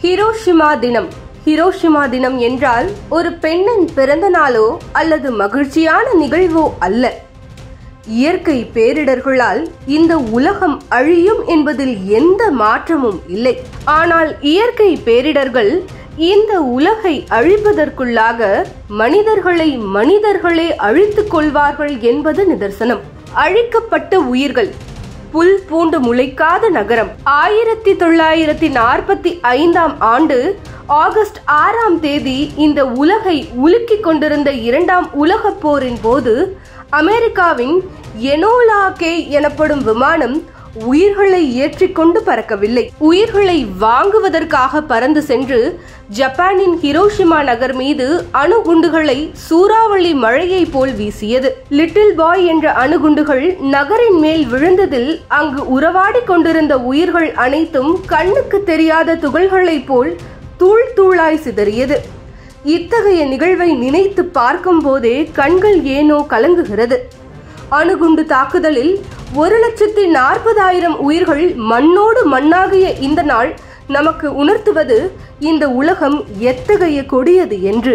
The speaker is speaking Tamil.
ஹிரோஷிமா தினம். ஹிரோஷிமா தினம் என்றால் ஒரு பெண்ணின் பிறந்த நாளோ அல்லது மகிழ்ச்சியான நிகழ்வோ அல்ல. இயற்கை பேரிடர்களால் இந்த உலகம் அழியும் என்பதில் எந்த மாற்றமும் இல்லை. ஆனால் இயற்கை பேரிடர்கள் இந்த உலகை அழிப்பதற்குள்ளாக மனிதர்களே அழித்துக் கொள்வார்கள் என்பது நிதர்சனம். அழிக்கப்பட்ட உயிர்கள், புல் பூண்டு முளைக்காத நகரம். 1945 ஆண்டு ஆகஸ்ட் 6 இந்த உலகை உலுக்கிக் கொண்டிருந்த 2ஆம் உலகப் போரின் போது அமெரிக்காவின் எனோலா கே எனப்படும் விமானம் உயிர்களை ஏற்றிக்கொண்டு பறக்கவில்லை. உயிர்களை வாங்குவதற்காக பறந்து சென்று ஜப்பானின் ஹிரோஷிமா நகர் மீது அணுகுண்டுகளை சூறாவளி மழையை போல் வீசியது. லிட்டில் பாய் என்ற அணுகுண்டுகள் நகரின் மேல் விழுந்ததில் அங்கு உறவாடி கொண்டிருந்த உயிர்கள் அனைத்தும் கண்ணுக்கு தெரியாத துகள்களைப் போல் தூள் தூளாய் சிதறியது. இத்தகைய நிகழ்வை நினைத்து பார்க்கும் போதே கண்கள் ஏனோ கலங்குகிறது. அணுகுண்டு தாக்குதலில் 1,40,000 உயிர்கள் மண்ணோடு மண்ணாகிய இந்த நாள் நமக்கு உணர்த்துவது இந்த உலகம் எத்தகைய கொடியது என்று.